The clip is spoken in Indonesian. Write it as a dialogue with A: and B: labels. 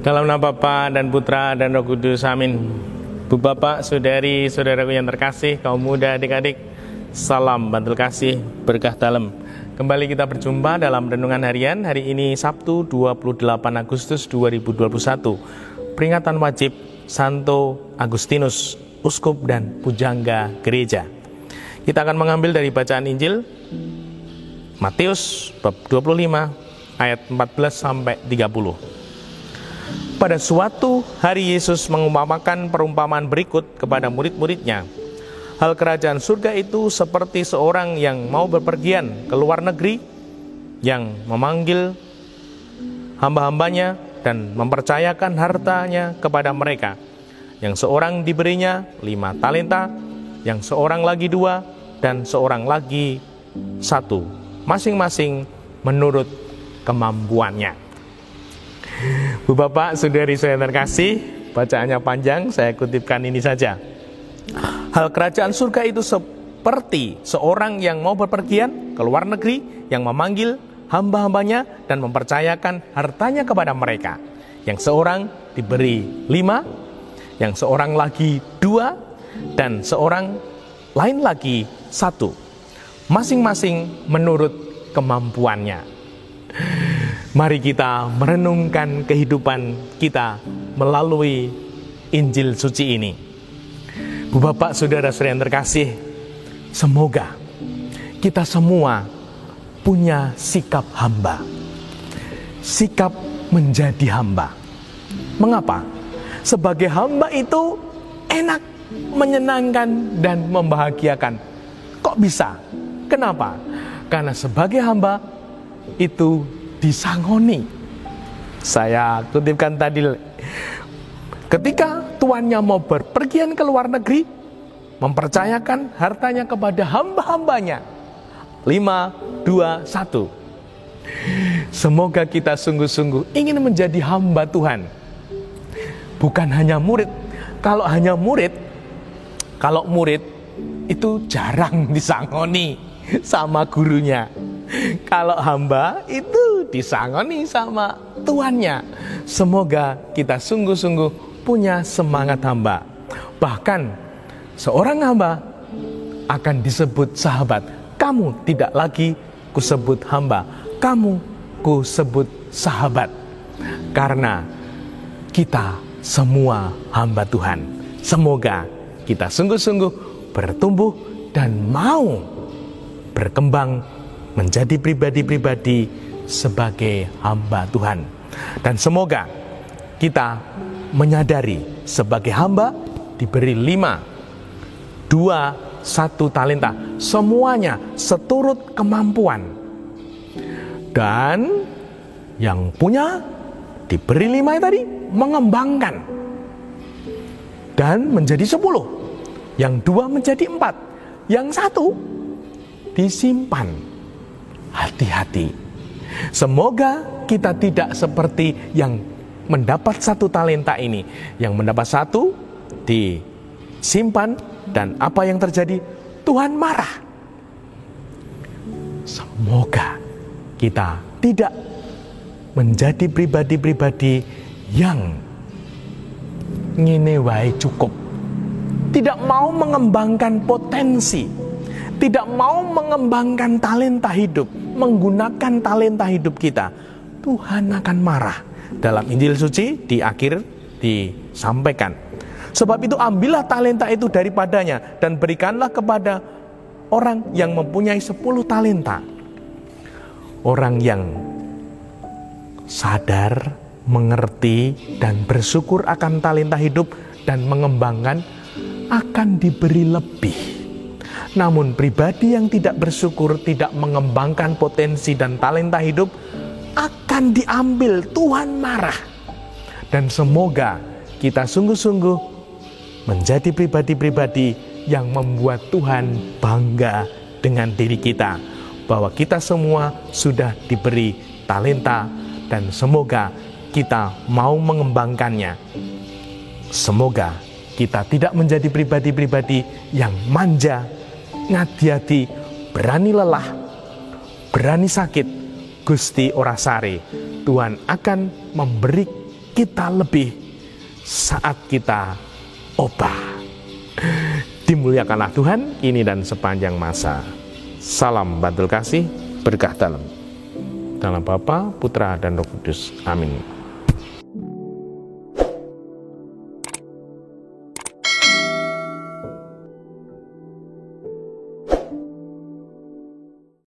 A: Dalam nama Bapa dan Putra dan Roh Kudus, amin. Bu Bapak, saudari, saudaraku yang terkasih, kaum muda, adik-adik, salam bantul kasih, berkah dalam. Kembali kita berjumpa dalam renungan harian. Hari ini Sabtu 28 Agustus 2021. Peringatan wajib Santo Agustinus, Uskup dan Pujangga Gereja. Kita akan mengambil dari bacaan Injil Matius bab 25 ayat 14 sampai 30. Pada suatu hari Yesus mengumpamakan perumpamaan berikut kepada murid-muridnya. Hal kerajaan surga itu seperti seorang yang mau bepergian ke luar negeri, yang memanggil hamba-hambanya dan mempercayakan hartanya kepada mereka. Yang seorang diberinya 5 talenta, yang seorang lagi 2, dan seorang lagi 1, masing-masing menurut kemampuannya. Bu Bapak, saudari saya terkasih, bacaannya panjang, saya kutipkan ini saja. Hal kerajaan surga itu seperti seorang yang mau bepergian ke luar negeri, yang memanggil hamba-hambanya dan mempercayakan hartanya kepada mereka. Yang seorang diberi 5, yang seorang lagi 2, dan seorang lain lagi 1, masing-masing menurut kemampuannya. Mari kita merenungkan kehidupan kita melalui Injil suci ini. Bu Bapak, saudara-saudara yang terkasih, semoga kita semua punya sikap hamba. Sikap menjadi hamba. Mengapa? Sebagai hamba itu enak, menyenangkan, dan membahagiakan. Kok bisa? Kenapa? Karena sebagai hamba itu disangoni. Saya kutipkan tadi, ketika tuannya mau berpergian ke luar negeri, mempercayakan hartanya kepada hamba-hambanya. 5, 2, 1. Semoga kita sungguh-sungguh ingin menjadi hamba Tuhan. Bukan hanya murid. Kalau murid itu jarang disangoni sama gurunya. Kalau hamba itu disangoni sama tuannya. Semoga kita sungguh-sungguh punya semangat hamba. Bahkan seorang hamba akan disebut sahabat. Kamu tidak lagi kusebut hamba, kamu kusebut sahabat. Karena kita semua hamba Tuhan. Semoga kita sungguh-sungguh bertumbuh dan mau berkembang menjadi pribadi-pribadi sebagai hamba Tuhan. Dan semoga kita menyadari sebagai hamba diberi 5, 2, 1 talenta. Semuanya seturut kemampuan. Dan yang punya diberi 5 tadi mengembangkan. Dan menjadi 10. Yang 2 menjadi 4. Yang 1 disimpan. Hati-hati. Semoga kita tidak seperti yang mendapat 1 talenta ini. Yang mendapat 1 disimpan, dan apa yang terjadi? Tuhan marah. Semoga kita tidak menjadi pribadi-pribadi yang ngene wae cukup. Tidak mau mengembangkan potensi, tidak mau mengembangkan talenta hidup, menggunakan talenta hidup kita. Tuhan akan marah. Dalam Injil suci di akhir disampaikan, sebab itu ambillah talenta itu daripadanya dan berikanlah kepada orang yang mempunyai 10 talenta. Orang yang sadar, mengerti, dan bersyukur akan talenta hidup dan mengembangkan akan diberi lebih. Namun pribadi yang tidak bersyukur, tidak mengembangkan potensi dan talenta hidup, akan diambil. Tuhan marah. Dan semoga kita sungguh-sungguh menjadi pribadi-pribadi yang membuat Tuhan bangga dengan diri kita, bahwa kita semua sudah diberi talenta dan semoga kita mau mengembangkannya. Semoga kita tidak menjadi pribadi-pribadi yang manja, ngadi-adi, berani lelah, berani sakit. Gusti ora sare, Tuhan akan memberi kita lebih saat kita obah. Dimuliakanlah Tuhan kini dan sepanjang masa. Salam bantul kasih, berkah dalam Bapa, Putra, dan Roh Kudus. Amin.